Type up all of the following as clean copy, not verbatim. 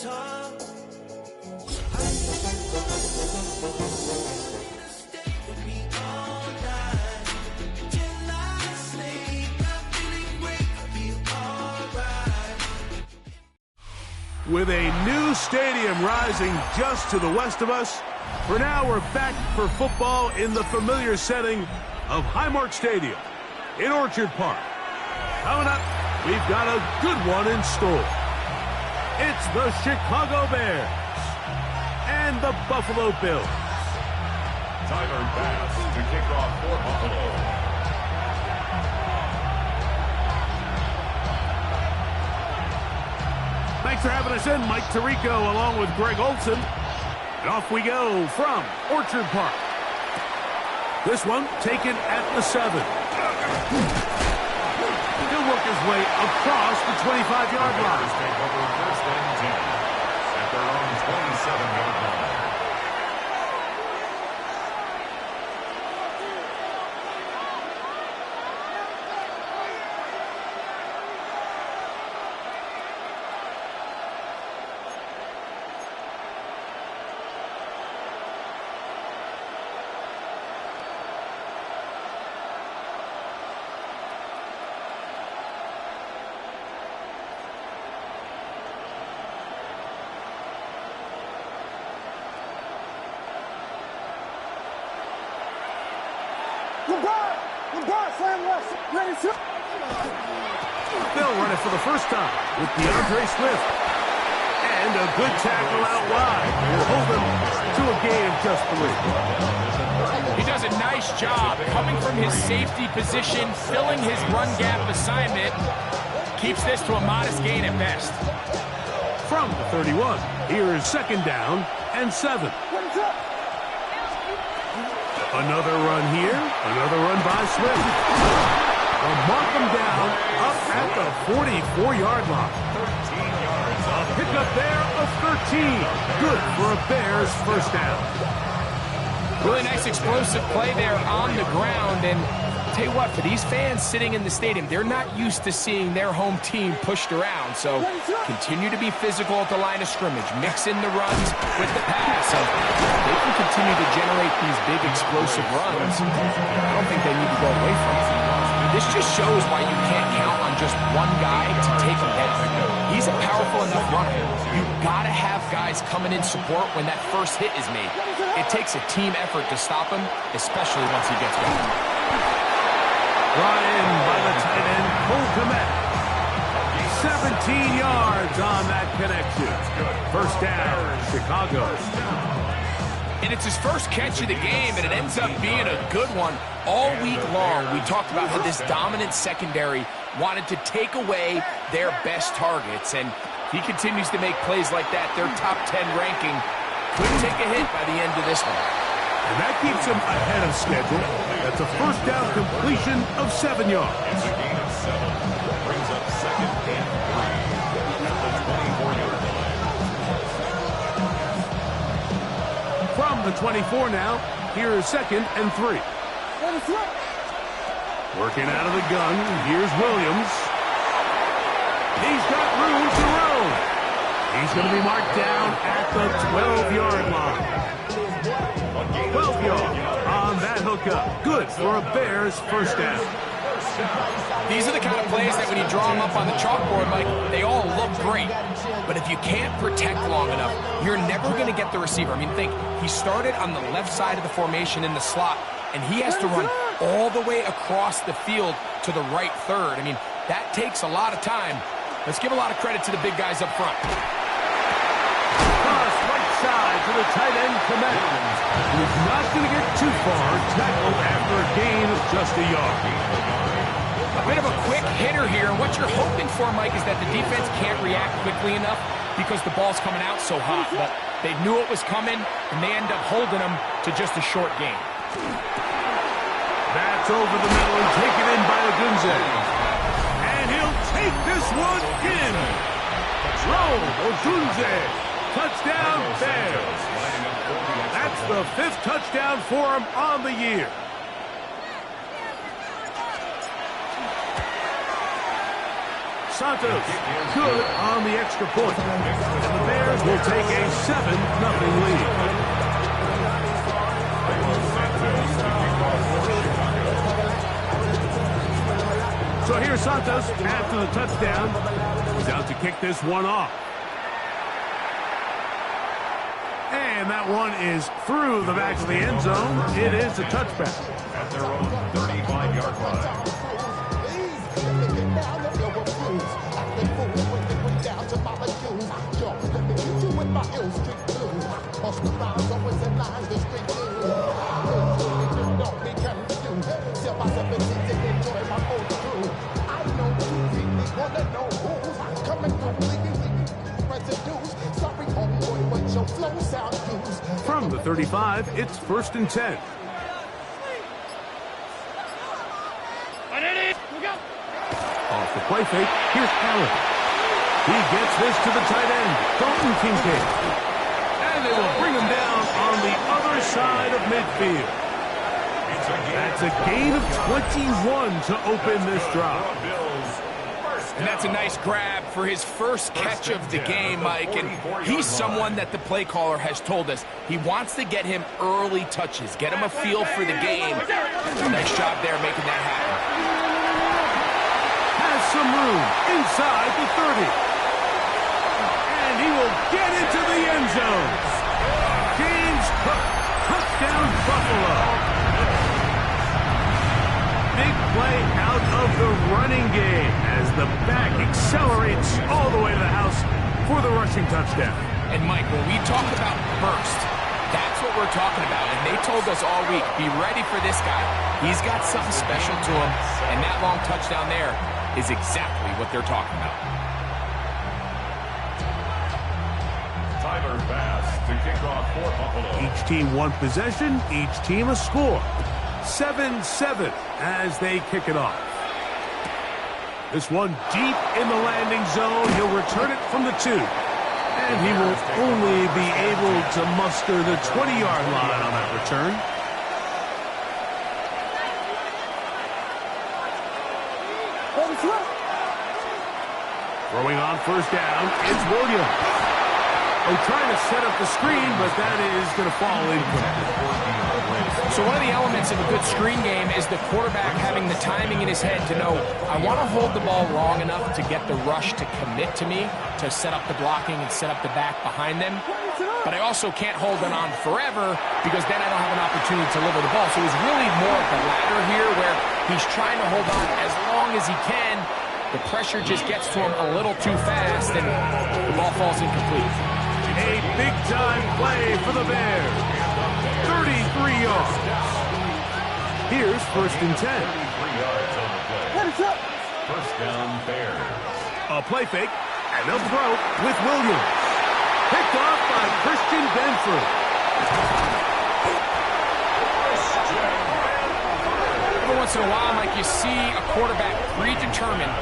With a new stadium rising just to the west of us, for now we're back for football in the familiar setting of Highmark Stadium in Orchard Park. Coming up, we've got a good one in store. It's the Chicago Bears and the Buffalo Bills. Tyler Bass to kick off for Buffalo. Thanks for having us in, Mike Tirico, along with Greg Olson. And off we go from Orchard Park. This one taken at the 7. He'll work his way across the 25-yard line. Take over first and 10 at their own 27-yard line. They'll run it for the first time with DeAndre Swift. And a good tackle out wide will hold them to a gain of just 3. He does a nice job coming from his safety position, filling his run gap assignment. Keeps this to a modest gain at best. From the 31, here is second down and 7. Another run here, another run by Swift. They'll mark them down up at the 44-yard line. 13 yards on the pick up there of 13. Good for a Bears first down. Really nice explosive play there on the ground. And I'll tell you what, for these fans sitting in the stadium, they're not used to seeing their home team pushed around. So continue to be physical at the line of scrimmage. Mix in the runs with the pass. So they can continue to generate these big explosive runs. I don't think they need to go away from it. This just shows why you can't count on just one guy to take him down. He's a powerful enough runner. You've got to have guys coming in support when that first hit is made. It takes a team effort to stop him, especially once he gets going. Brought in by the tight end, Cole Kmet. 17 yards on that connection. First down, Chicago. And it's his first catch of the game, and it ends up being a good one. All week long, we talked about how this dominant secondary wanted to take away their best targets. And if he continues to make plays like that, their top 10 ranking could take a hit by the end of this one. And that keeps him ahead of schedule. That's a first down completion of 7 yards. It's a gain of 7. Brings up second and 3 at the 24-yard line. From the 24 now, here is second and 3. Working out of the gun, here's Williams. He's got room to roam. He's going to be marked down at the 12-yard line. 12 yards on that hookup. Good for a Bears first down. These are the kind of plays that when you draw them up on the chalkboard, Mike, they all look great. But if you can't protect long enough, you're never going to get the receiver. I mean, think, he started on the left side of the formation in the slot, and he has to run all the way across the field to the right third. I mean, that takes a lot of time. Let's give a lot of credit to the big guys up front. Cross right side to the tight end, Kmet. He's not going to get too far, tackled after a gain of just a yard. A bit of a quick hitter here, and what you're hoping for, Mike, is that the defense can't react quickly enough because the ball's coming out so hot. But they knew it was coming, and they end up holding them to just a short gain. That's over the middle and taken in by Odunze. And he'll take this one in. Rome Odunze. Touchdown, Bears. That's the 5th touchdown for him on the year. Santos. Good on the extra point. And the Bears will take a 7-0 lead. So here's Santos after the touchdown. He's out to kick this one off. And that one is through the back of the end zone. It is a touchback. At their own 35-yard line. From the 35, it's 1st and 10. Off the play fake, here's Allen. He gets this to the tight end, Dalton Kincaid. And they will bring him down on the other side of midfield. That's a gain of 21 to open this drive. And that's a nice grab for his first catch of the game, Mike. And he's someone that the play caller has told us he wants to get him early touches, get him a feel for the game. Nice job there making that happen. Has some room inside the 30. And he will get into the end zone. James Cook, touchdown Buffalo. Big play out of the running game as the back accelerates all the way to the house for the rushing touchdown. And Mike, when we talk about burst, that's what we're talking about. And they told us all week, be ready for this guy. He's got something special to him. And that long touchdown there is exactly what they're talking about. Tyler Bass to kick off for Buffalo. Each team one possession, each team a score. 7-7 as they kick it off. This one deep in the landing zone. He'll return it from the 2. And he will only be able to muster the 20-yard line on that return. Throwing on 1st down, it's Williams. They're trying to set up the screen, but that is going to fall incomplete. So one of the elements of a good screen game is the quarterback having the timing in his head to know, I want to hold the ball long enough to get the rush to commit to me, to set up the blocking and set up the back behind them. But I also can't hold it on forever because then I don't have an opportunity to deliver the ball. So it's really more of the latter here where he's trying to hold on as long as he can. The pressure just gets to him a little too fast and the ball falls incomplete. A big-time play for the Bears. 33 yards. Here's 1st and 10. 33 yards on the play. 1st down, Bears. A play fake, and they'll throw with Williams. Picked off by Christian Benford. Every once in a while, Mike, you see a quarterback predetermined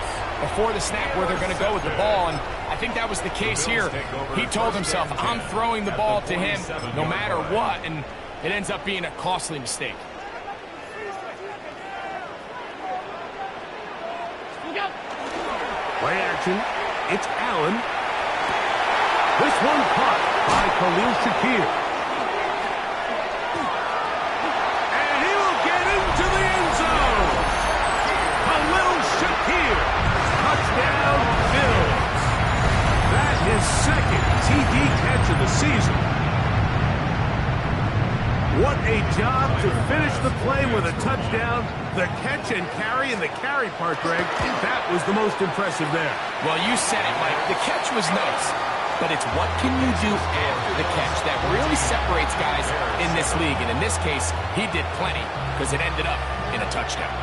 before the snap where they're going to go with the ball, and I think that was the case here. He told himself, I'm throwing the ball to him no matter what, and it ends up being a costly mistake. Play action. It's Allen. This one caught by Khalil Shakir. And he will get into the end zone. Khalil Shakir. Touchdown, Bills. That is 2nd TD catch of the season. What a job to finish the play with a touchdown. The catch and carry, and the carry part, Greg, that was the most impressive there. Well, you said it, Mike. The catch was nice, but it's what can you do after the catch that really separates guys in this league. And in this case, he did plenty because it ended up in a touchdown.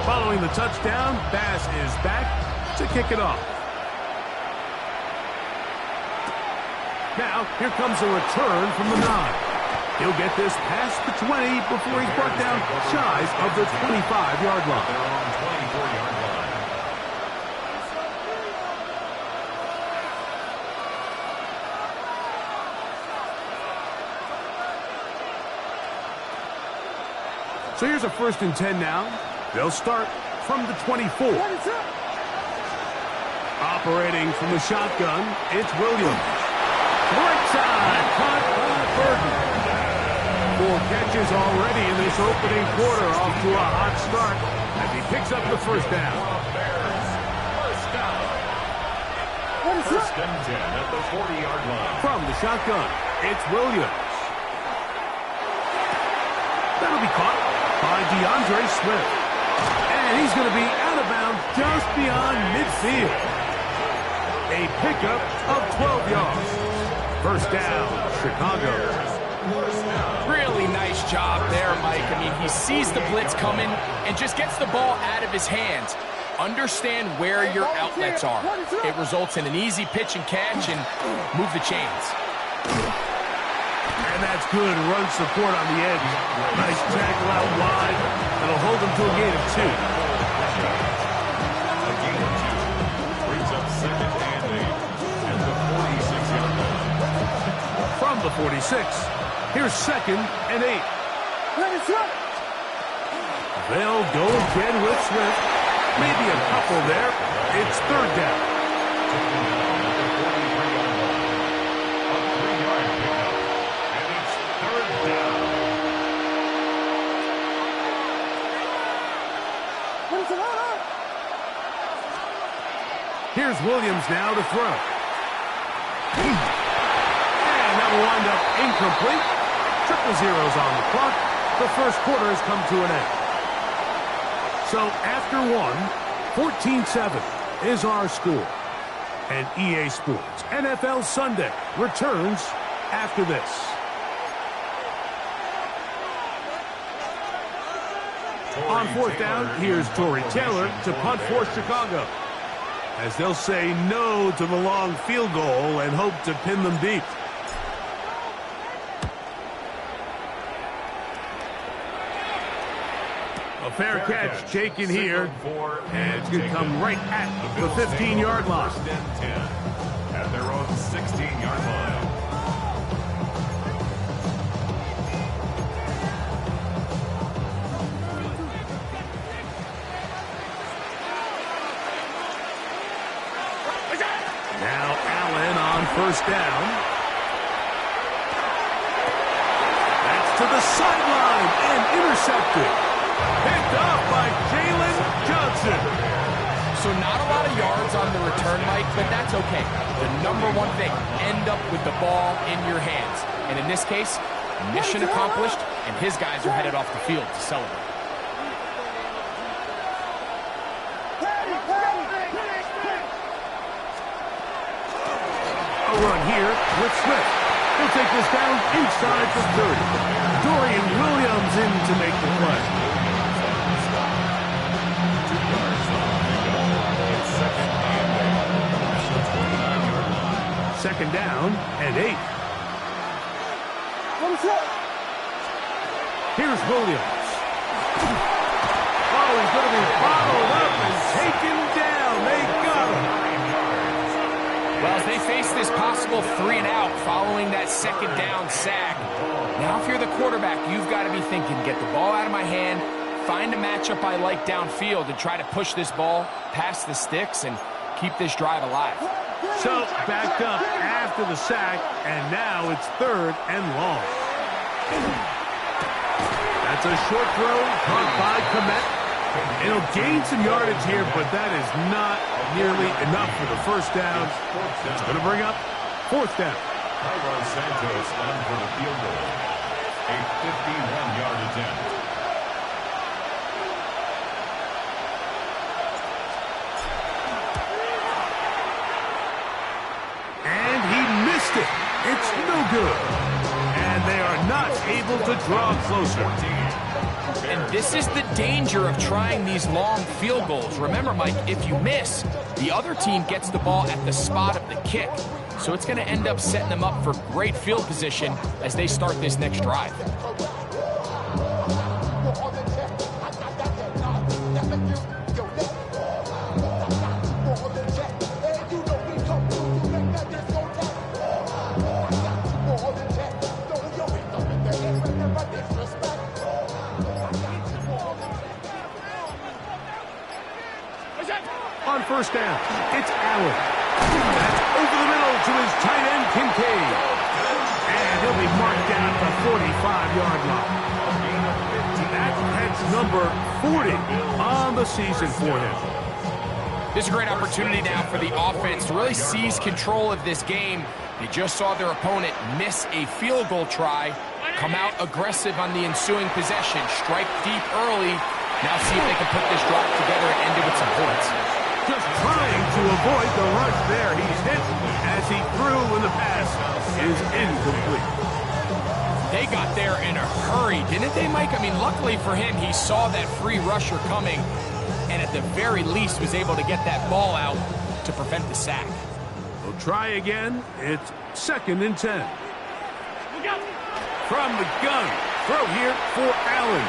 Following the touchdown, Bass is back to kick it off. Now, here comes a return from the 9. He'll get this past the 20 before he's brought down shy of the 25-yard line. They're on 24-yard line. So here's a 1st and 10 now. They'll start from the 24. Operating from the shotgun, it's Williams. Right side, caught by Burton. 4 catches already in this opening quarter, off to a hot start as he picks up the 1st down. First and 10 at the 40-yard line. From the shotgun, it's Williams. That'll be caught by DeAndre Swift. And he's going to be out of bounds just beyond midfield. A pickup of 12 yards. 1st down, Chicago. Really nice job there, Mike. I mean, he sees the blitz coming and just gets the ball out of his hands. Understand where your outlets are. It results in an easy pitch and catch and move the chains. And that's good run support on the edge. Nice tackle out wide. It'll hold him to a gain of 2. A gain of 2 brings up 2nd and 8 at the 46-yard line. From the 46, here's 2nd and 8. They'll go again with Swift. Maybe a couple there. It's 3rd down. Here's Williams now to throw. And that will wind up incomplete. 0-0 on the clock. The 1st quarter has come to an end. So after 14-7 is our score. And EA Sports NFL Sunday returns after this. On 4th down, here's Tory Taylor to punt for Chicago, as they'll say no to the long field goal and hope to pin them deep. A fair catch taken here, and it's going to come right at the 15-yard line. 1st and 10 at their own 16-yard line. Now Allen on 1st down. That's to the sideline and intercepted. Picked off by Jalen Johnson. So not a lot of yards on the return, Mike, but that's okay. The number one thing, end up with the ball in your hands. And in this case, mission accomplished, and his guys are headed off the field to celebrate. A run here with Swift. He'll take this down inside the 30. Dorian Williams in to make the play. 2 yards on the pickup. It's 2nd and 8 at the 29-yard line. 2nd down and 8. Here's Williams. Oh, he's going to be followed up and taken down. They got him. Well, as they face this possible 3-and-out following that 2nd down sack, now if you're the quarterback, you've got to be thinking, get the ball out of my hand, find a matchup I like downfield and try to push this ball past the sticks and keep this drive alive. So, backed up after the sack, and now it's 3rd and long. That's a short throw caught by Kmet. It'll gain some yardage here, but that is not nearly enough for the 1st down. It's going to bring up 4th down. Tyron Santos on for the field goal. A 51-yard attempt. And he missed it. It's no good. And they are not able to draw closer. And this is the danger of trying these long field goals. Remember, Mike, if you miss, the other team gets the ball at the spot of the kick. So it's going to end up setting them up for great field position as they start this next drive. first down. It's Allen. That's over the middle to his tight end, Kincaid. And he'll be marked down at the 45-yard line. That's number 40 on the season for him. This is a great opportunity now for the offense to really seize control of this game. They just saw their opponent miss a field goal try, come out aggressive on the ensuing possession, strike deep early. Now see if they can put this drive together and end it with some points. Just trying to avoid the rush there. He's hit as he threw when the pass is incomplete. They got there in a hurry, didn't they, Mike? I mean, luckily for him, he saw that free rusher coming and at the very least was able to get that ball out to prevent the sack. We'll try again. It's 2nd and 10. From the gun, throw here for Allen.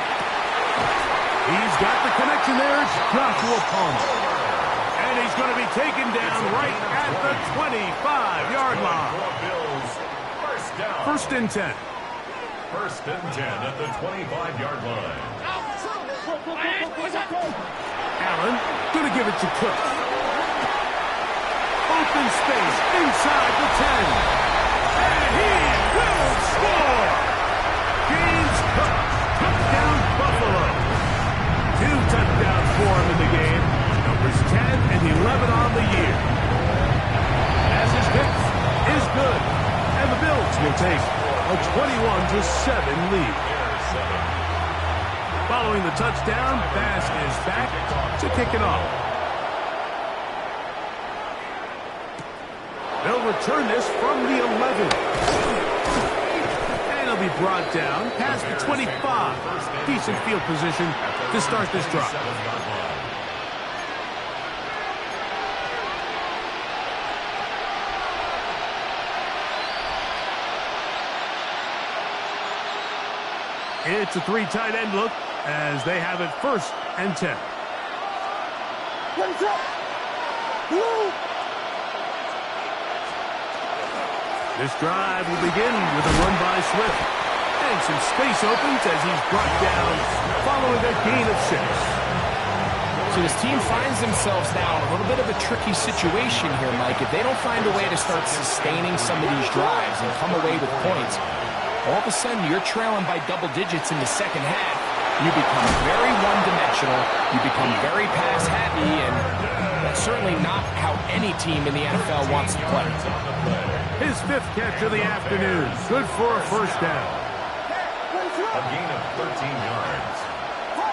He's got the connection there. It's Joshua Palmer. And he's going to be taken down right at the 25-yard line. 1st and 10. 1st and 10 at the 25-yard line. Allen going to give it to Cook. Open space inside the 10. And he will score. James Cook, touchdown Buffalo. 2 touchdowns for him in the game. Numbers 10 and 11 on the year. As his pick is good. And the Bills will take a 21-7 lead. Following the touchdown, Bass is back to kick it off. They'll return this from the 11. And he'll be brought down past the 25. Decent field position to start this drive. It's a 3 tight end look as they have it 1st and 10. This drive will begin with a run by Swift. And some space opens as he's brought down following a gain of 6. So this team finds themselves now in a little bit of a tricky situation here, Mike. If they don't find a way to start sustaining some of these drives and come away with points, all of a sudden you're trailing by double digits in the second half. You become very one-dimensional. You become very pass-happy, and that's certainly not how any team in the NFL wants to play. His 5th catch of the afternoon. Good for a 1st down. A gain of 13 yards.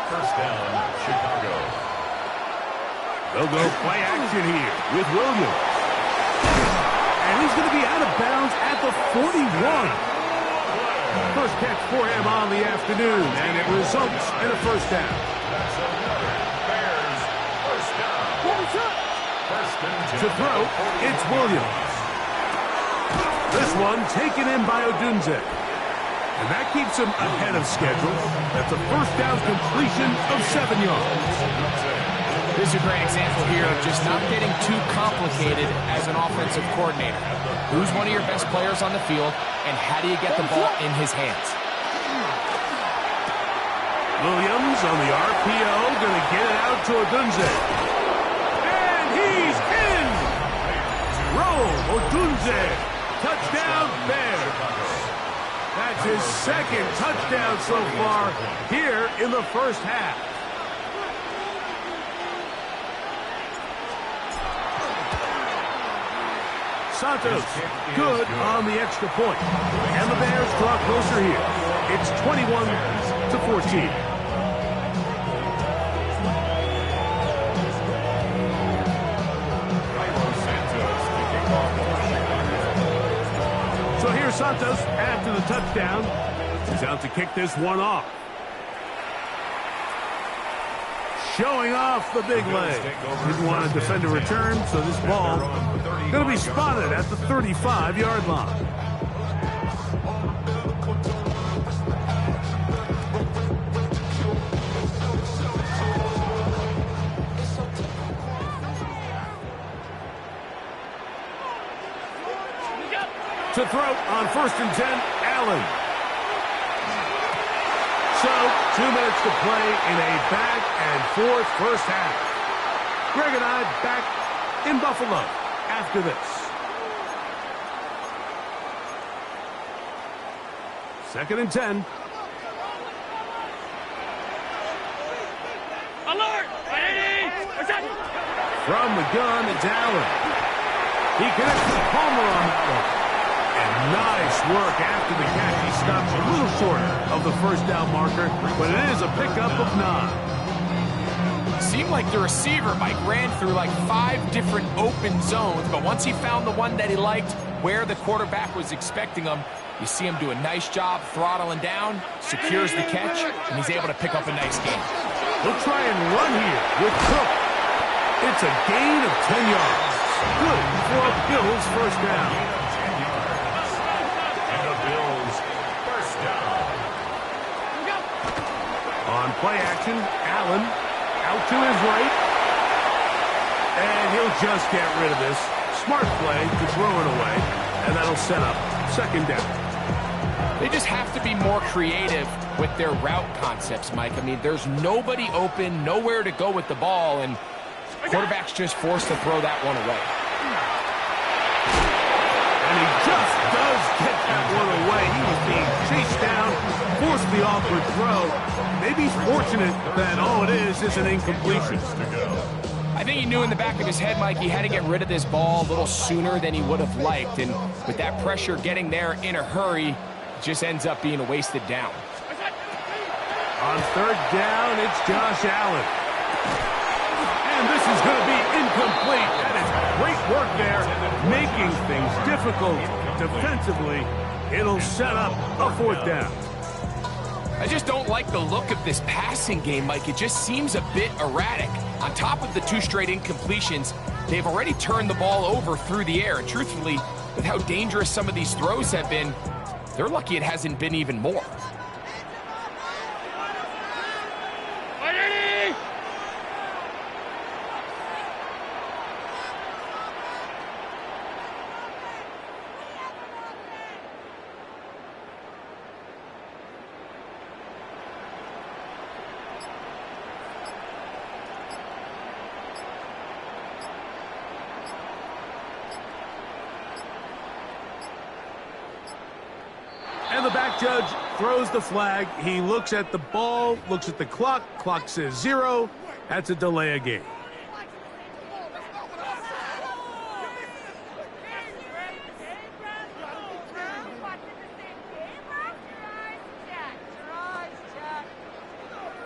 1st down, Chicago. They'll go play action here with Williams. And he's going to be out of bounds at the 41. First catch for him on the afternoon, and it results in a 1st down. Bears, 1st down. 1st and 10. To throw, it's Williams. This one taken in by Odunze. And that keeps him ahead of schedule. That's a 1st down completion of 7 yards. This is a great example here of just not getting too complicated as an offensive coordinator. Who's one of your best players on the field, and how do you get the ball in his hands? Williams on the RPO, going to get it out to Odunze. And he's in! Roll, Odunze. Touchdown, Bears. That's his 2nd touchdown so far here in the 1st half. Santos, good on the extra point. And the Bears draw closer here. It's 21-14. So here's Santos after the touchdown. He's out to kick this one off. Showing off the big leg. Didn't want to defend a return, so this ball going to be spotted at the 35-yard line. To throw on 1st and 10, Allen. So, 2 minutes to play in a back-and-forth 1st half. Greg and I back in Buffalo after this. Second and 10. Alert! From the gun, it's Allen. He connects with Palmer on that one. And nice work after the catch. He stops a little short of the first down marker, but it is a pickup of 9. Seemed like the receiver, Mike, ran through like 5 different open zones, but once he found the one that he liked, where the quarterback was expecting him, you see him do a nice job throttling down, secures the catch, and he's able to pick up a nice gain. He'll try and run here with Cook. It's a gain of 10 yards. Good for a Bills first down. And the Bills first down. On play action, Allen out to his right. And he'll just get rid of this. Smart play to throw it away. And that'll set up second down. They just have to be more creative with their route concepts, Mike. I mean, there's nobody open, nowhere to go with the ball, and quarterback's just forced to throw that one away. And he just does get that one away. He was being chased down, forced the awkward throw. Maybe he's fortunate that all it is an incompletion. I think he knew in the back of his head, Mike, he had to get rid of this ball a little sooner than he would have liked, and with that pressure getting there in a hurry, it just ends up being a wasted down. On third down, it's Josh Allen. And this is going to be incomplete. That is great work there, making things difficult defensively. It'll set up a fourth down. I just don't like the look of this passing game, Mike. It just seems a bit erratic. On top of the 2 straight incompletions, they've already turned the ball over through the air. And truthfully, with how dangerous some of these throws have been, they're lucky it hasn't been even more. And the back judge throws the flag. He looks at the ball, looks at the clock. Clock says 0. That's a delay of game.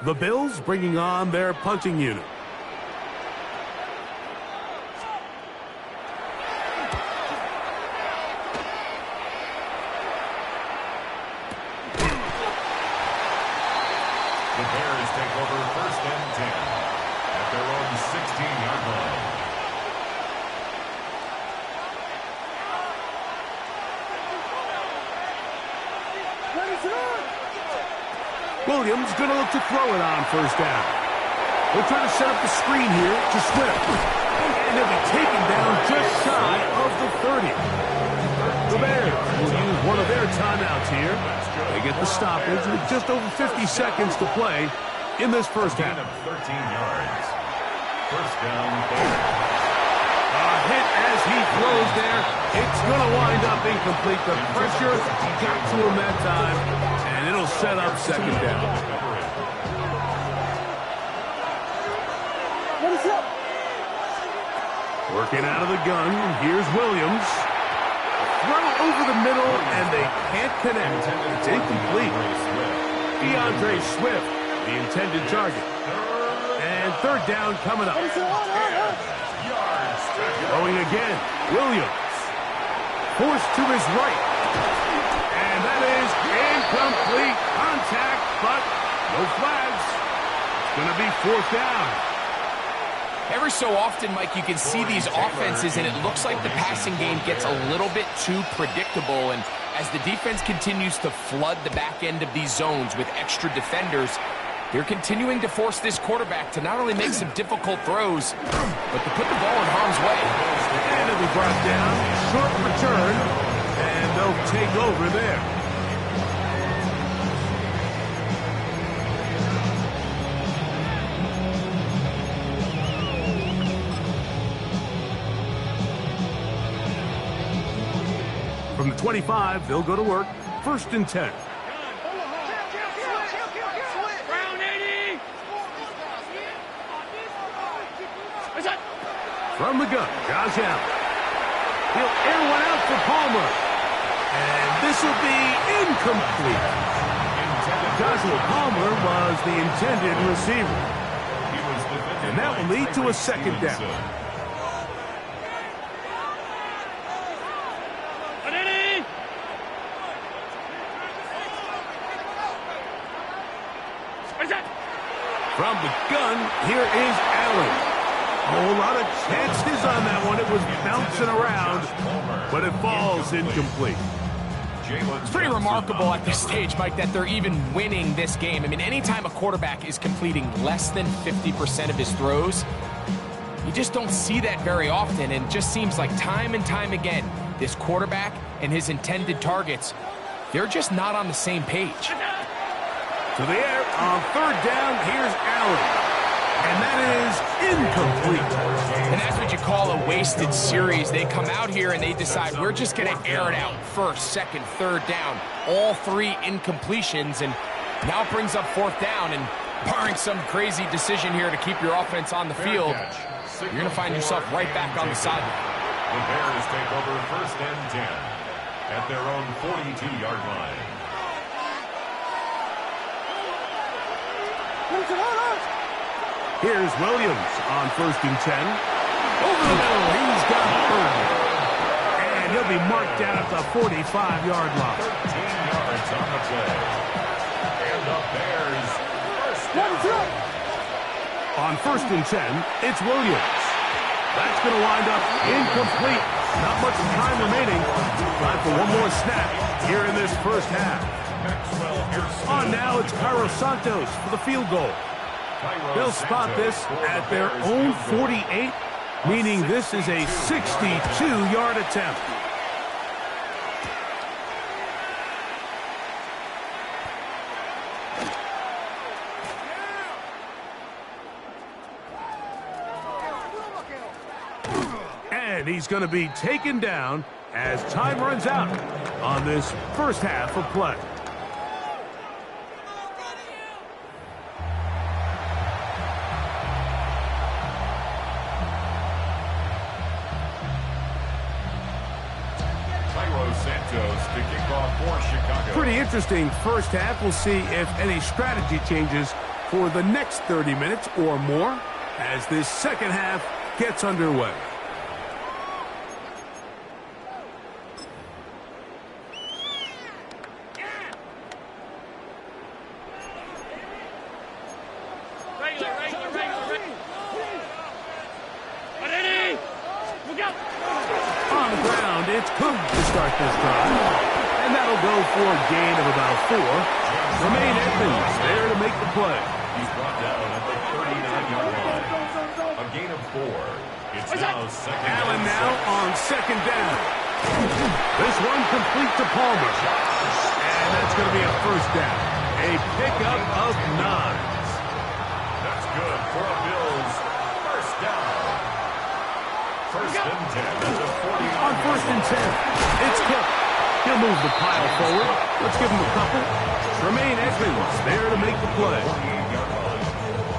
The Bills bringing on their punting unit. The Bears take over first and 10 at their own 16-yard line. Williams going to look to throw it on first down. They'll try to set up the screen here to Swift. And he'll be taken down just shy of the 30. The Bears will use one of their timeouts here. They get the stoppage with just over 50 seconds to play in this first half. 13 yards. First down, Bears. A hit as he throws there. It's going to wind up incomplete. The pressure got to him that time, and it'll set up second down. Working out of the gun, here's Williams. Throw over the middle, and they can't connect. It's incomplete. DeAndre Swift, the intended target. And third down coming up. Throwing again, Williams. Forced to his right. And that is incomplete. Contact, but no flags. It's going to be fourth down. Every so often, Mike, you can see these offenses, and it looks like the passing game gets a little bit too predictable. And as the defense continues to flood the back end of these zones with extra defenders, they're continuing to force this quarterback to not only make some difficult throws, but to put the ball in harm's way. And it'll be brought down. Short return. And they'll take over there. From the 25, they'll go to work. 1st and 10. From the gun, Josh Allen. He'll air one out for Palmer. And this will be incomplete. Joshua Palmer was the intended receiver. And that will lead to a 2nd down. From the gun, here is Allen. A whole lot of chances on that one. It was bouncing around, but it falls incomplete. It's pretty remarkable at this stage, Mike, that they're even winning this game. I mean, anytime a quarterback is completing less than 50% of his throws, you just don't see that very often, and it just seems like time and time again, this quarterback and his intended targets, they're just not on the same page. To the air on 3rd down, here's Allen. And that is incomplete. And that's what you call a wasted series. They come out here and they decide we're just going to air it out. 1st, 2nd, 3rd down. All 3 incompletions. And now it brings up 4th down. And barring some crazy decision here to keep your offense on the field, you're going to find yourself right back on the sideline. The Bears take over 1st and 10 at their own 42-yard line. Here's Williams on 1st and 10. Over the middle, he's got Burton. And he'll be marked down at the 45-yard line. 13 yards on the play. And the Bears 1st down. On 1st and 10, it's Williams. That's going to wind up incomplete. Not much time remaining. Time for one more snap here in this 1st half. On now, it's Cairo Santos for the field goal. They'll spot this at their own 48, meaning this is a 62-yard attempt. And he's going to be taken down as time runs out on this 1st half of play. Pretty interesting 1st half. We'll see if any strategy changes for the next 30 minutes or more as this 2nd half gets underway. On the ground, it's Cook to start this drive. And that'll go for a gain of about 4. Romaine Edmonds there to make the play. He's brought down at the 39-yard line. A gain of 4. It's now 2nd down. Allen now on 2nd down. This one complete to Palmer. And that's going to be a 1st down. A pickup of 9. That's good for a Bills 1st down. 1st and 10 at the 40. On 1st and 10, it's Cook. He'll move the pile forward. Let's give him a couple. Romaine Edmonds there to make the play.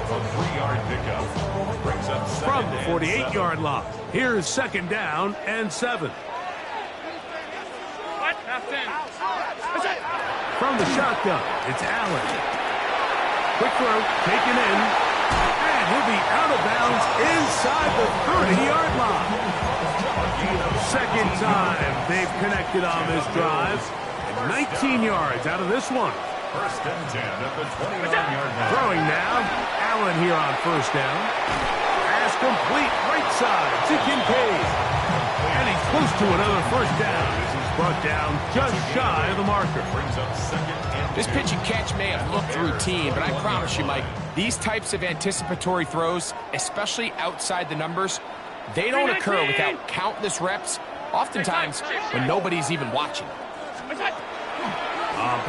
A 3-yard pickup. Brings up From the 48-yard line. Here's 2nd down and 7. From the shotgun, it's Allen. Quick throw, taken in. And he'll be out of bounds inside the 30-yard line. 2nd time they've connected on this drive. And 19 yards out of this one. 1st and 10 at the 29-yard line. Throwing now. Allen here on 1st down. Pass complete right side to Kincaid. And he's close to another 1st down. This is brought down just shy of the marker. Brings up 2nd and 10. This pitch and catch may have looked routine, but I promise you, Mike, these types of anticipatory throws, especially outside the numbers, they don't occur without countless reps, oftentimes when nobody's even watching.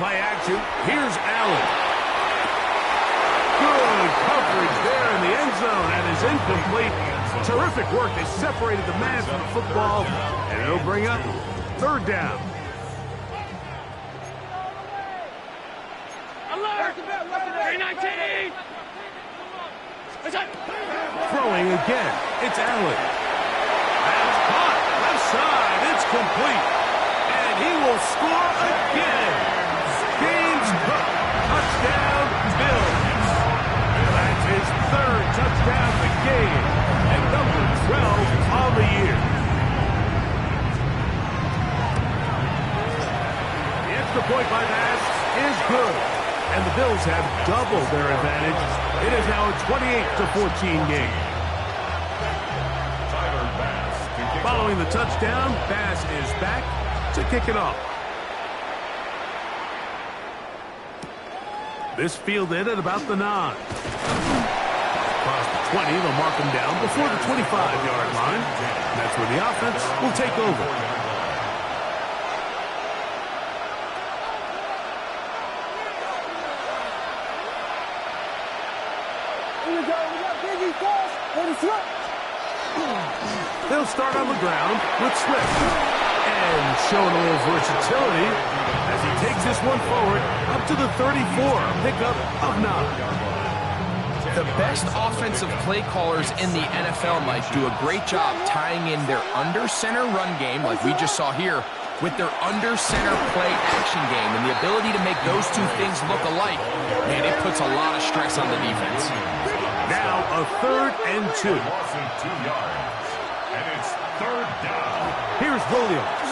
Play action. Here's Allen. Good coverage there in the end zone. That is incomplete. Terrific work. They separated the man from the football, and it'll bring up 3rd down. Throwing again. It's Allen. That's caught. Left side. It's complete. And he will score again. James Cook. Touchdown, Bills. That's his third touchdown of the game. And number 12 on the year. The extra point by Bass is good. And the Bills have doubled their advantage. It is now a 28-14 game. Following the touchdown, Bass is back to kick it off. This fielded at about the 9. Across the 20, they'll mark him down before the 25-yard line. And that's where the offense will take over. They'll start on the ground with Swift. And showing a little versatility as he takes this one forward up to the 34. Pickup of 9. The best offensive play callers in the NFL, Mike, do a great job tying in their under-center run game, like we just saw here, with their under-center play action game. And the ability to make those two things look alike, man, it puts a lot of stress on the defense. Now a 3rd and 2. And it's 3rd down. Here's Williams.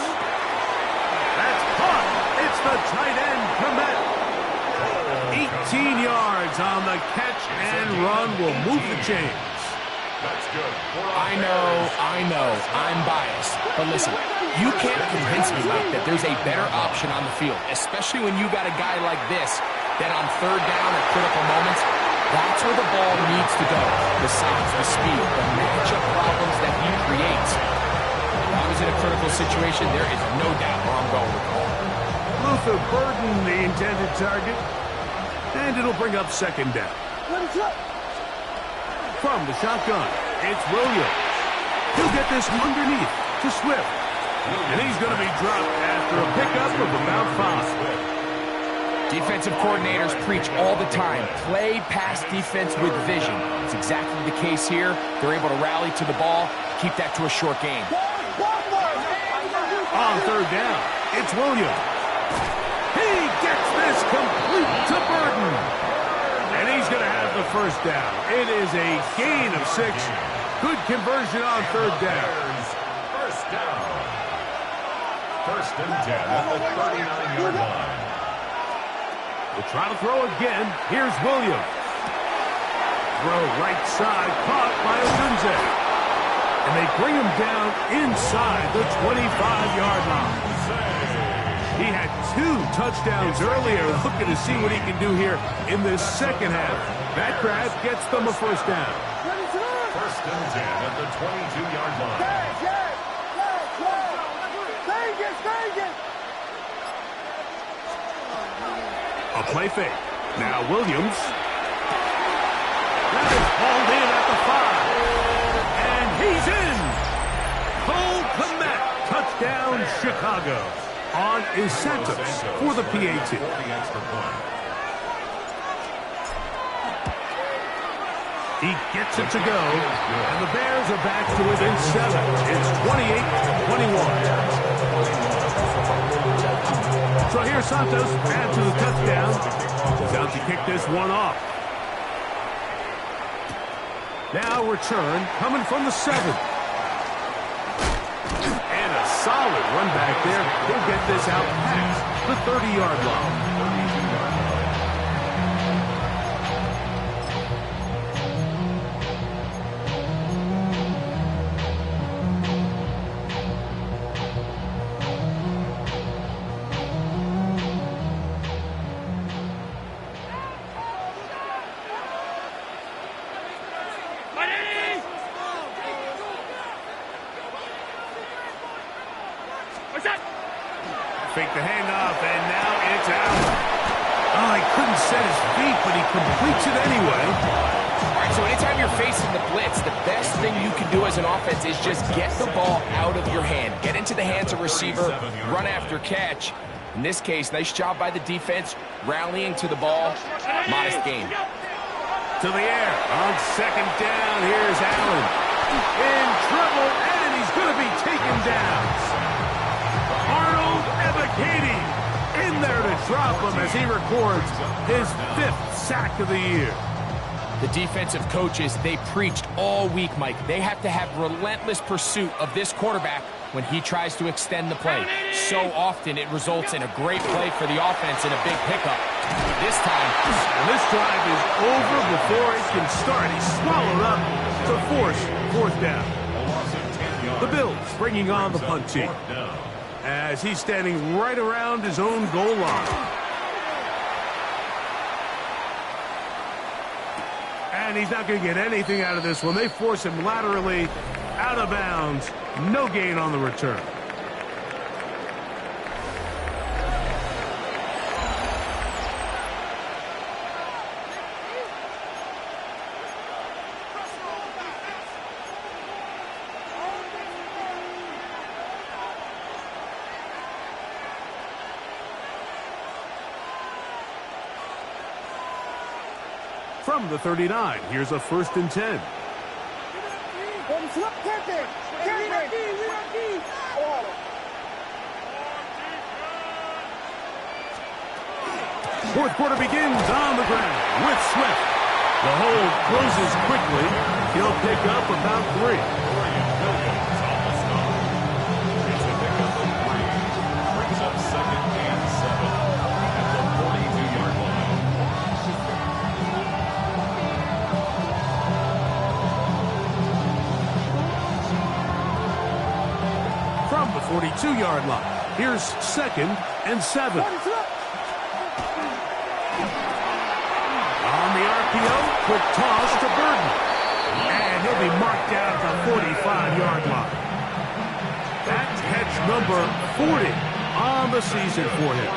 That's caught. It's the tight end, Komet. 18 yards on the catch and run will move the chains. That's good. I know, I'm biased. But listen, you can't convince me, Mike, that there's a better option on the field, especially when you got a guy like this that on 3rd down at critical moments, that's where the ball needs to go. Besides the speed, the matchup problems that he creates. If I was in a critical situation, there is no doubt where I'm going with the ball. Luther Burden, the intended target. And it'll bring up 2nd down. From the shotgun, it's Williams. He'll get this underneath to Swift. And he's going to be dropped after a pickup of about 5. Defensive coordinators preach all the time, play pass defense with vision. It's exactly the case here. They're able to rally to the ball, keep that to a short game. On 3rd down, it's Williams. He gets this complete to Burden. And he's going to have the 1st down. It is a gain of 6. Good conversion on 3rd down. 1st down. 1st and 10 at the 39-yard line. We'll try to throw again. Here's Williams. Throw right side, caught by Odunze. And they bring him down inside the 25-yard line. He had 2 touchdowns earlier, looking to see what he can do here in this 2nd half. That grab gets them a 1st down. 1st and 10 at the 22-yard line. A play fake. Now Williams. That is hauled in at the 5. And he's in. Cole Kmet. Touchdown, Chicago. On is Santos for the PAT. He gets it to go. And the Bears are back to within 7. It's 28-21. So here's Santos, add to the touchdown. He's out to kick this one off. Now return, coming from the 7. And a solid run back there. He'll get this out past the 30-yard line. Fake the handoff, and now it's out. Oh, he couldn't set his feet, but he completes it anyway. All right, so anytime you're facing the blitz, the best thing you can do as an offense is just get the ball out of your hand. Get into the hands of receiver, run after catch. In this case, nice job by the defense, rallying to the ball. Modest gain. To the air. On second down, here's Allen. In trouble, and he's going to be taken down. Arnold Ebiketie in there to drop him as he records his 5th sack of the year. The defensive coaches, they preached all week, Mike. They have to have relentless pursuit of this quarterback when he tries to extend the play. So often it results in a great play for the offense and a big pickup. This time, this drive is over before it can start. He's swallowed up to force 4th down. The Bills bringing on the punt team as he's standing right around his own goal line. And he's not going to get anything out of this one. They force him laterally out of bounds. No gain on the return. From the 39, here's a 1st and 10. Fourth quarter begins on the ground with Swift. The hold closes quickly. He'll pick up about 3. It's a pickup of 3. Brings up 2nd and 7 at the 42-yard line. From the 42-yard line, here's 2nd and 7. On the RPO, quick toss to Burton. And he'll be marked down at the 45-yard line. That's catch number 40 on the season for him.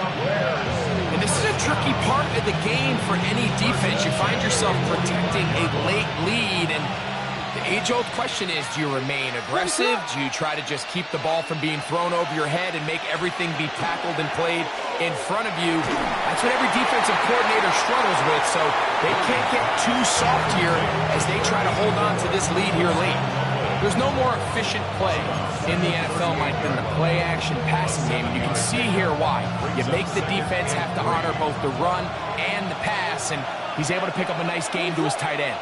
and this is a tricky part of the game for any defense. You find yourself protecting a late lead, and the age-old question is, do you remain aggressive? Do you try to just keep the ball from being thrown over your head and make everything be tackled and played in front of you? That's what every defensive coordinator struggles with, so they can't get too soft here as they try to hold on to this lead here late. There's no more efficient play in the NFL, Mike, than the play-action passing game, and you can see here why. You make the defense have to honor both the run and the pass, and he's able to pick up a nice gain to his tight end.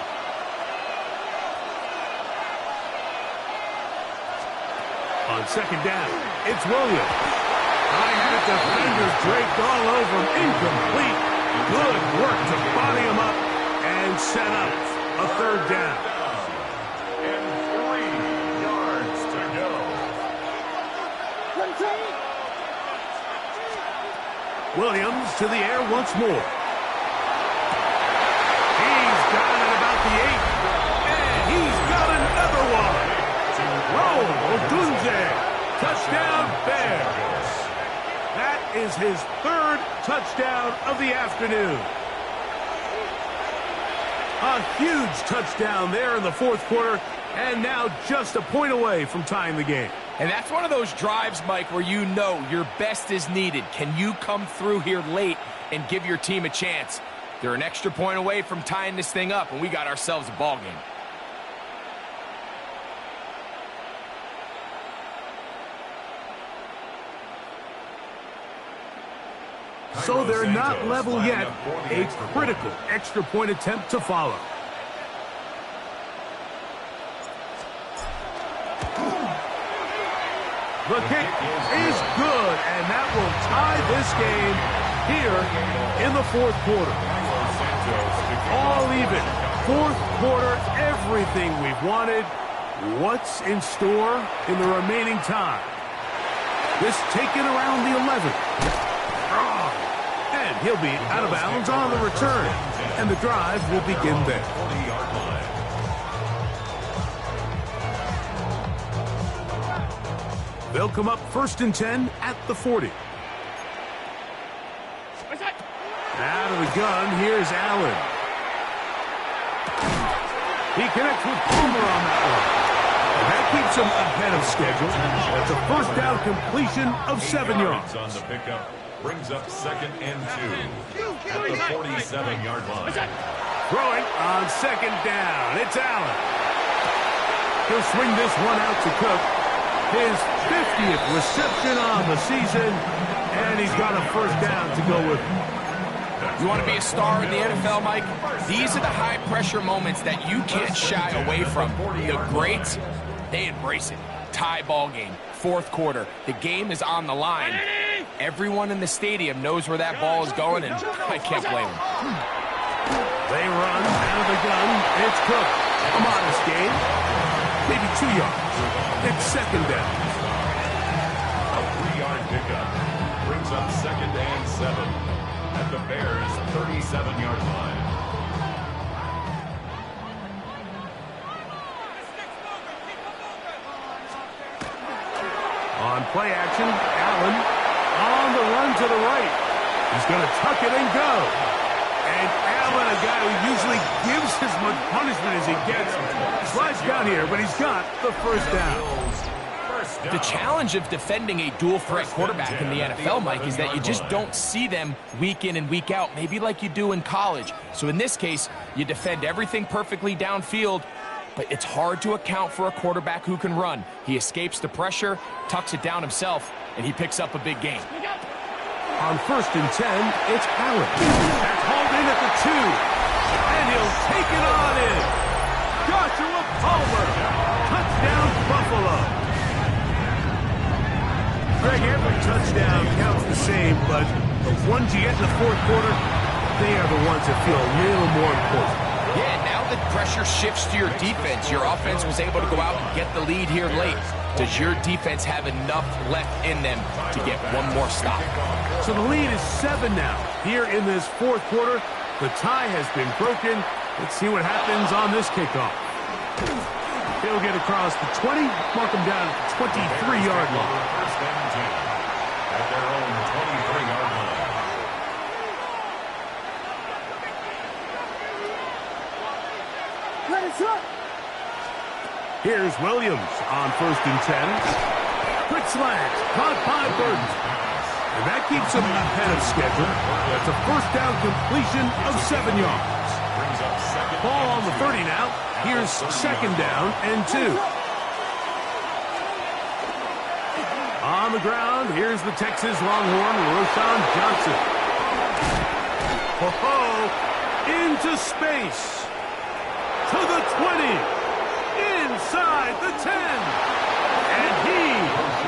On second down, it's Williams. High-headed defenders draped all over him. Incomplete. Good work to body him up and set up a third down. And 3 yards to go. Williams to the air once more. He's got it about the 8. And he's got another one. Rome Odunze. Touchdown Bears. That is his 3rd touchdown of the afternoon. A huge touchdown there in the 4th quarter, and now just a point away from tying the game. And that's one of those drives, Mike, where you know your best is needed. Can you come through here late and give your team a chance? They're an extra point away from tying this thing up, and we got ourselves a ball game. So they're not level yet. A critical extra point attempt to follow. The kick is good, and that will tie this game here in the 4th quarter. All even. 4th quarter, everything we've wanted. What's in store in the remaining time? This taken around the 11th. And he'll be out of bounds on the return. And the drive will begin there. They'll come up 1st and 10 at the 40. Out of the gun, here's Allen. He connects with Palmer on that one. And that keeps him ahead of schedule. That's a 1st down completion of 7 yards. On the pickup. Brings up 2nd and 2 at the 47-yard line. Throwing on 2nd down. It's Allen. He'll swing this one out to Cook. His 50th reception on the season, and he's got a 1st down to go with him. You want to be a star in the NFL, Mike? These are the high-pressure moments that you can't shy away from. The greats, they embrace it. Tie ball game, 4th quarter. The game is on the line. Everyone in the stadium knows where that ball is going, and I can't blame them. They run out of the gun. It's Cook. A modest gain. Maybe 2 yards. It's 2nd down. A 3-yard pickup. Brings up 2nd and 7 at the Bears' 37-yard line. On play action, Allen on the run to the right. He's going to tuck it and go. And Allen, a guy who usually gives as much punishment as he gets, slides down here, but he's got the 1st down. The challenge of defending a dual-threat quarterback in the NFL, Mike, is that you just don't see them week in and week out, maybe like you do in college. So in this case, you defend everything perfectly downfield, but it's hard to account for a quarterback who can run. He escapes the pressure, tucks it down himself, and he picks up a big gain. On 1st and 10, it's Allen. That's hauled in at the 2. And he'll take it on in. Joshua Palmer. Touchdown, Buffalo. Greg, every touchdown counts the same, but the ones you get in the 4th quarter, they are the ones that feel a little more important. Yeah, now the pressure shifts to your defense. Your offense was able to go out and get the lead here late. Does your defense have enough left in them to get one more stop? So the lead is 7 now. Here in this 4th quarter, the tie has been broken. Let's see what happens on this kickoff. He'll get across the 20, mark him down at the 23-yard line. 1st and 10 at their own 23-yard line. Here's Williams on 1st and 10. Quick slant, caught by Burton. And that keeps him ahead of schedule. That's a 1st down completion of 7 yards. Brings up 2nd. Ball on the 30 now. Here's 2nd down and 2. On the ground, here's the Texas Longhorn, Roschon Johnson. Into space. To the 20. Inside the 10. And he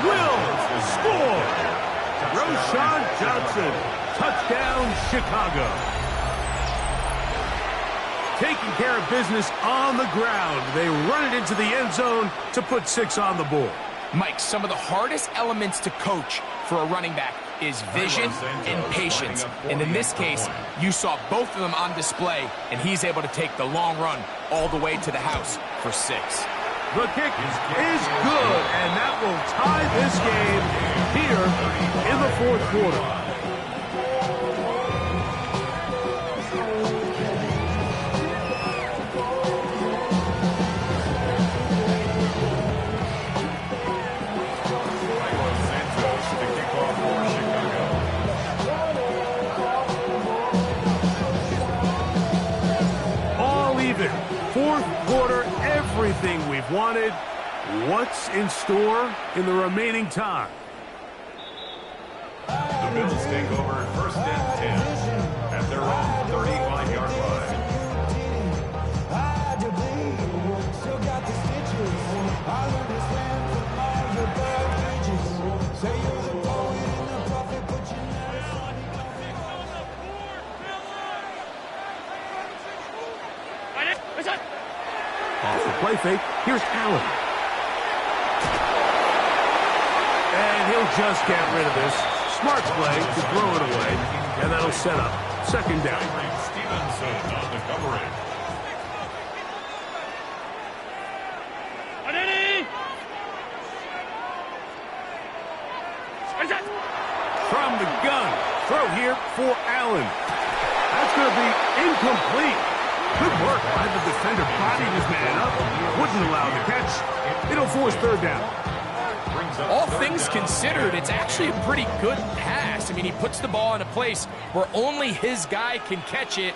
will score. Roschon Johnson. Touchdown, Chicago. Taking care of business on the ground. They run it into the end zone to put 6 on the board. Mike, some of the hardest elements to coach for a running back is vision and patience. And in this case, you saw both of them on display, and he's able to take the long run all the way to the house for 6. The kick is good, and that will tie this game here in the 4th quarter. Even. 4th quarter, everything we've wanted. What's in store in the remaining time? The Bills take over 1st and 10 at their own 35-yard line. Off the play fake, here's Allen. And he'll just get rid of this. Smart play to throw it away, and that'll set up 2nd down. Stevenson on the coverage. From the gun, throw here for Allen. That's going to be incomplete. Good work by the defender, bodying his man up. Wouldn't allow the catch. It'll force 3rd down. All things considered, it's actually a pretty good pass. I mean, he puts the ball in a place where only his guy can catch it.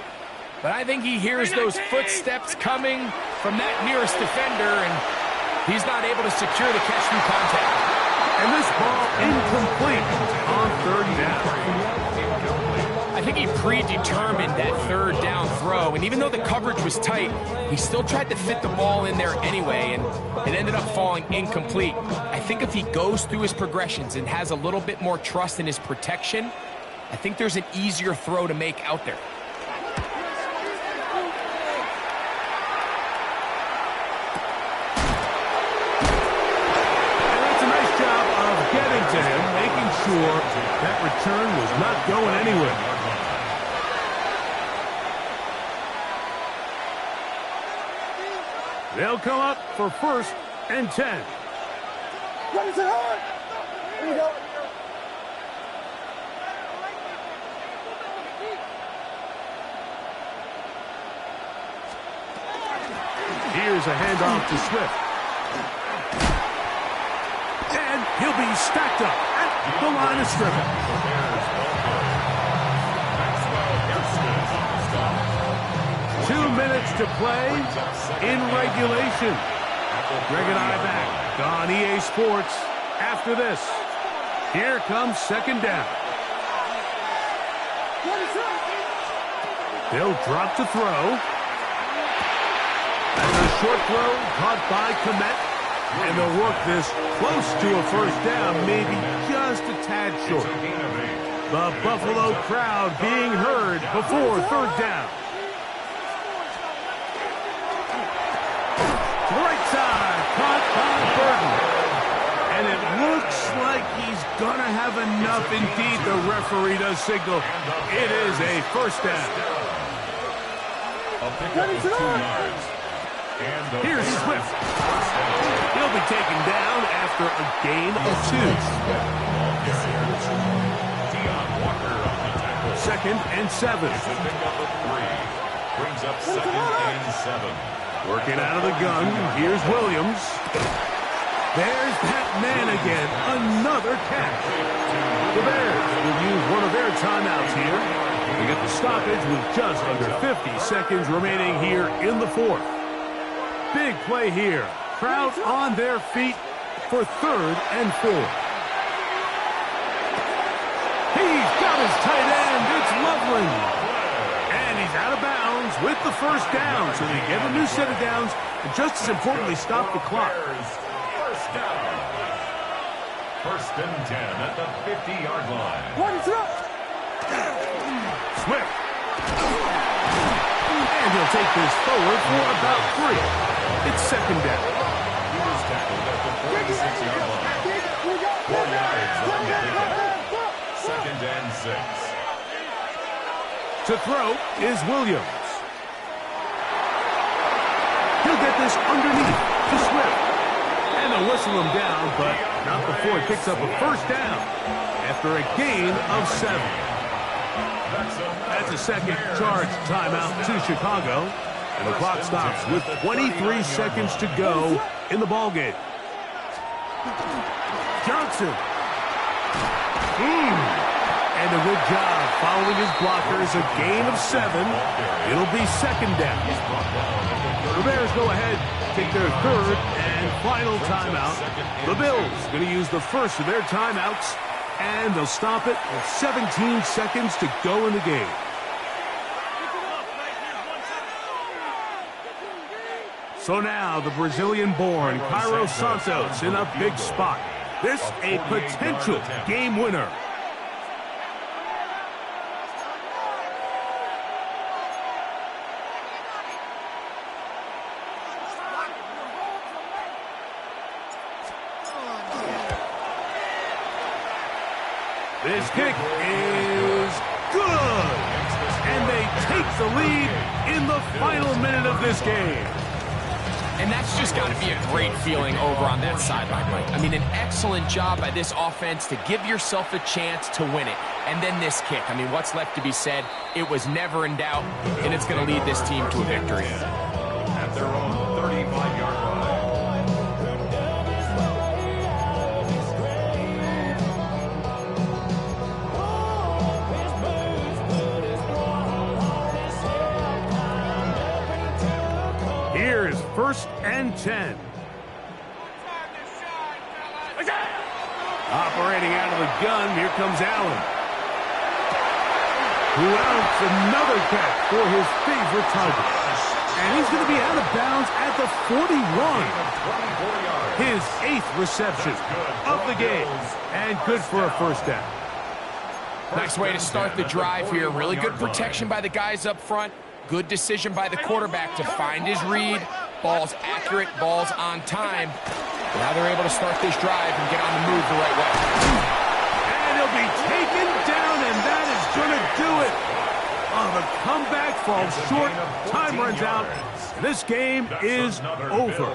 But I think he hears those footsteps coming from that nearest defender, and he's not able to secure the catch through contact. And this ball incomplete on third down. I think he predetermined that third down throw, and even though the coverage was tight, he still tried to fit the ball in there anyway, and it ended up falling incomplete. I think if he goes through his progressions and has a little bit more trust in his protection, I think there's an easier throw to make out there. And that's a nice job of getting to him, making sure that return was not going anywhere. They'll come up for 1st and 10. What is it hard? Here we go. Here's a handoff to Swift. And he'll be stacked up at the line of scrimmage. 2 minutes to play in regulation. Greg and I back on EA Sports after this. Here comes 2nd down. They'll drop to throw. And a short throw caught by Kmet. And they'll work this close to a 1st down, maybe just a tad short. The Buffalo crowd being heard before 3rd down. To the right side, caught by Burton. And it looks like he's going to have enough. Indeed, the referee does signal it is a 1st down. Here's Swift. He'll be taken down after a gain of 2. 2nd and 7. Brings up 2nd and 7. Working out of the gun, here's Williams. There's that man again, another catch. The Bears will use one of their timeouts here. They get the stoppage with just under 50 seconds remaining here in the 4th. Big play here. Crowd on their feet for 3rd and 4. He's got his tight end. It's Loveland. And he's out of bounds with the 1st down. So they get a new set of downs and just as importantly stop the clock. 1st down. 1st and 10 at the 50-yard line. What is up? Swift. And he'll take this forward for about 3. It's 2nd down. He was tackled at the 46-yard line. 4 yards on the pickup. 2nd and 6. To throw is Williams. He'll get this underneath to Swift. And they'll whistle him down, but not before he picks up a 1st down after a gain of 7. That's a second charge timeout to Chicago. And the clock stops with 23 seconds to go in the ballgame. Johnson. And a good job following his blockers. A gain of 7. It'll be 2nd down. The Bears go ahead, take their 3rd and final timeout. The Bills going to use the first of their timeouts, and they'll stop it with 17 seconds to go in the game. So now the Brazilian-born Cairo Santos in a big spot. This a potential game winner. This kick is good. And they take the lead in the final minute of this game. And that's just got to be a great feeling over on that sideline, Mike. I mean, an excellent job by this offense to give yourself a chance to win it. And then this kick. I mean, what's left to be said? It was never in doubt, and it's going to lead this team to a victory. At their own 35-yard line. 1st and 10. Operating out of the gun, here comes Allen. Who outs another catch for his favorite target. And he's going to be out of bounds at the 41. His 8th reception of the game. And good for a 1st down. Nice way to start the drive here. Really good protection by the guys up front. Good decision by the quarterback to find his read. Ball's accurate, ball's on time. Now they're able to start this drive and get on the move the right way. And he'll be taken down, and that is going to do it. Oh, the comeback falls short. Time runs out. This game is over.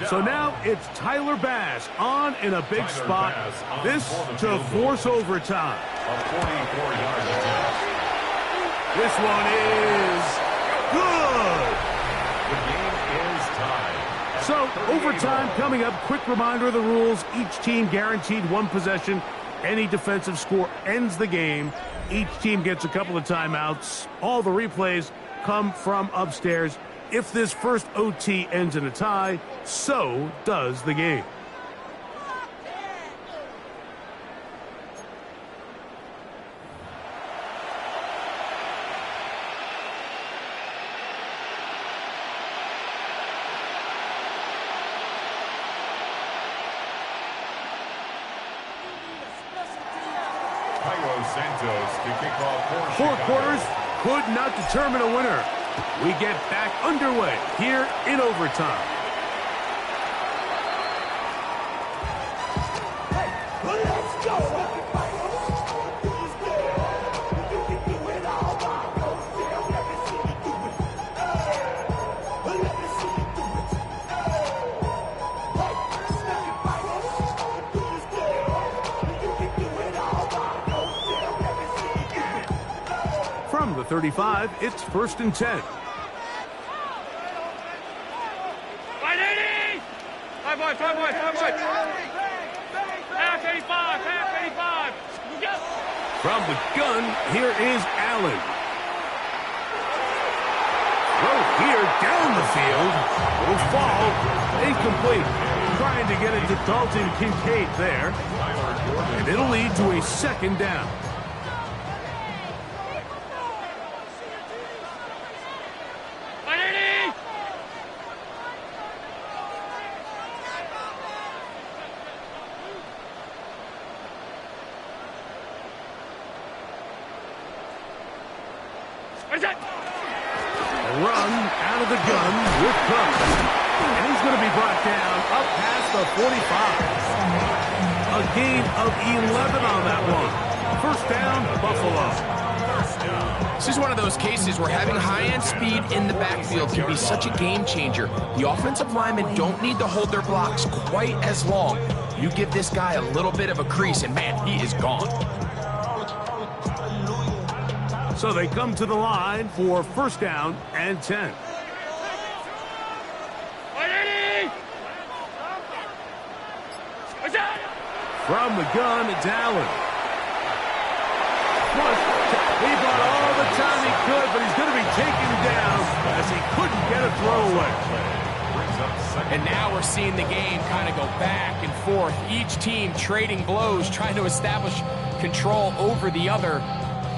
So now it's Tyler Bass on in a big spot. This to force overtime. A 44-yard attempt. This one is good. The game is tied. So, overtime coming up. Quick reminder of the rules. Each team guaranteed 1 possession. Any defensive score ends the game. Each team gets a couple of timeouts. All the replays come from upstairs. If this first OT ends in a tie, so does the game. Cairo Santos to kick off for 4 Chicago. quarters could not determine a winner. We get back underway here in overtime. Let's go! From the 35, it's 1st and 10. 580! 5 wide. Half 85, half 85. From the gun, here is Allen. Throw here down the field. Will fall. Incomplete. Trying to get it to Dalton Kincaid there. And it'll lead to a 2nd down. A run out of the gun with Cook. And he's going to be brought down up past the 45. A gain of 11 on that one. 1st down, Buffalo. This is one of those cases where having high-end speed in the backfield can be such a game changer. The offensive linemen don't need to hold their blocks quite as long. You give this guy a little bit of a crease, and man, he is gone. So they come to the line for 1st down and 10. From the gun, it's Allen. He bought all the time he could, but he's going to be taken down as he couldn't get a throwaway. And now we're seeing the game kind of go back and forth. Each team trading blows, trying to establish control over the other.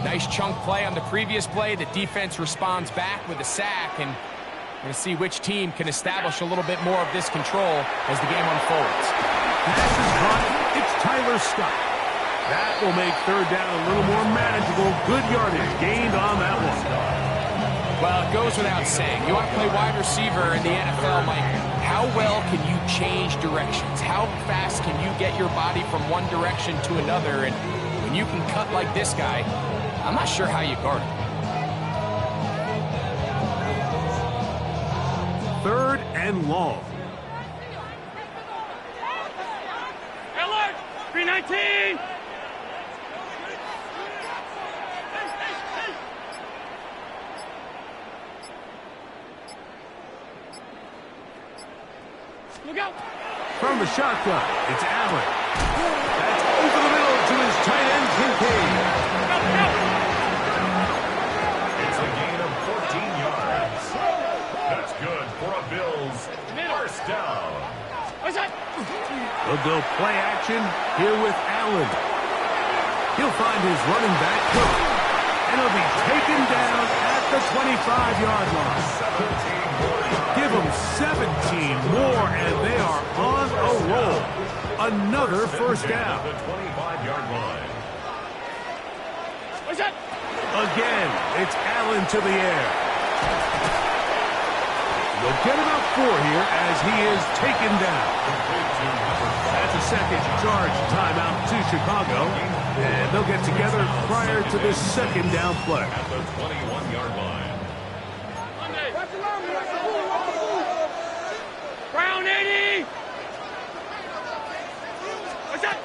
Nice chunk play on the previous play. The defense responds back with a sack, and we're going to see which team can establish a little bit more of this control as the game unfolds. Pass is caught. It's Tyler Scott. That will make 3rd down a little more manageable. Good yardage gained on that one. Well, it goes without saying. You want to play wide receiver in the NFL, Mike. How well can you change directions? How fast can you get your body from one direction to another? And when you can cut like this guy, I'm not sure how you guard him. 3rd and long. Alert! 319! Look out! From the shotgun, it's Allen. That's over the middle to his tight end, Kincaid. It's a gain of 14 yards. That's good for a Bills They'll go play action here with Allen. He'll find his running back, Cook, and he'll be taken down at the 25-yard line. Give them 17 more, and they are on a roll. Another first down. The 25-yard line. What's that? Again, it's Allen to the air. They'll get about 4 here as he is taken down. That's a second charge timeout to Chicago. And they'll get together prior to this second down play. At the 21-yard line. Brown 80. What's that?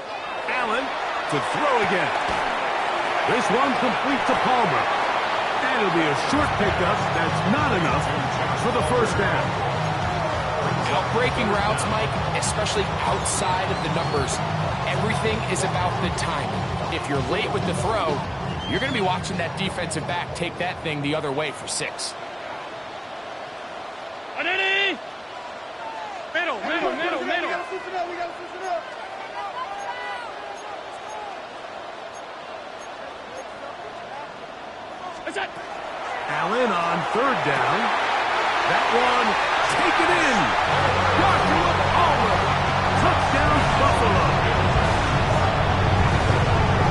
Allen to throw again. This one complete to Palmer. And it'll be a short pickup. That's not enough for the first down. Outbreaking routes, Mike, especially outside of the numbers, everything is about the timing. If you're late with the throw, you're going to be watching that defensive back take that thing the other way for 6. 180. Middle. We gotta switch it up. What's that? Allen on third down. That one taken in. Joshua Palmer. Touchdown Buffalo.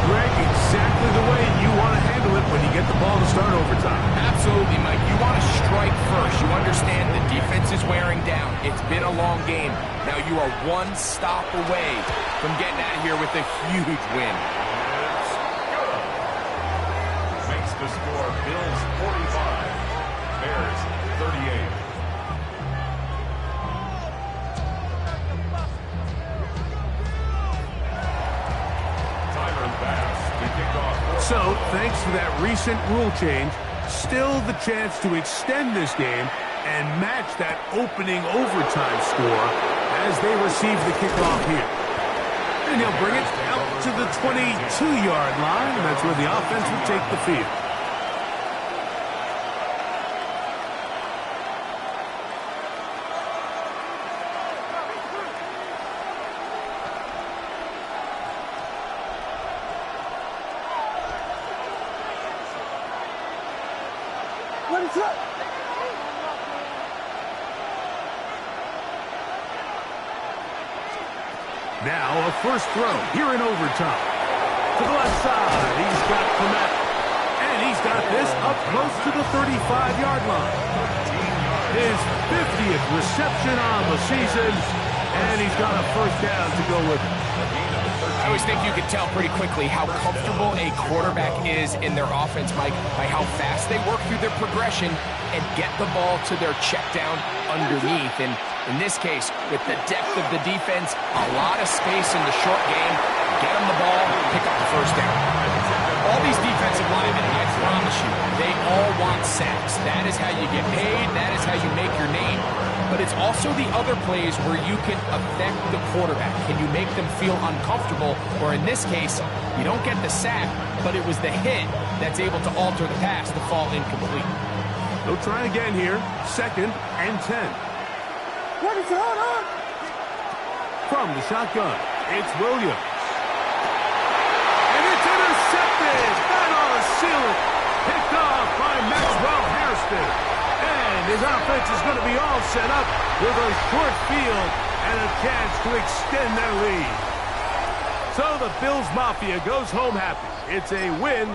Greg, exactly the way you want to handle it when you get the ball to start overtime. Absolutely, Mike. You want to strike first. You understand the defense is wearing down. It's been a long game. Now you are one stop away from getting out of here with a huge win. Makes the score Bills 45, Bears 38. Tyler Bass to kick off. So, thanks to that recent rule change, still the chance to extend this game and match that opening overtime score as they receive the kickoff here. And he'll bring it out to the 22-yard line, and that's where the offense will take the field. Ready, set. Now a first throw here in overtime. To the left side, he's got Clement. And he's got this up close to the 35-yard line. His 50th reception on the season, and he's got a first down to go with it. I always think you can tell pretty quickly how comfortable a quarterback is in their offense, Mike, by how fast they work through their progression and get the ball to their check down underneath. And in this case, with the depth of the defense, a lot of space in the short game, get them the ball, pick up the first down. All these defensive linemen, I promise you, they all want sacks. That is how you get paid. That is how you make your name. But it's also the other plays where you can affect the quarterback. Can you make them feel uncomfortable? Or in this case, you don't get the sack, but it was the hit that's able to alter the pass to fall incomplete. They'll try again here. 2nd and 10. Ready, set, on. From the shotgun, it's Williams. And it's intercepted. That ought to seal it. Picked off by Maxwell Hairston. And his offense is going to be all set up with a short field and a chance to extend their lead. So the Bills Mafia goes home happy. It's a win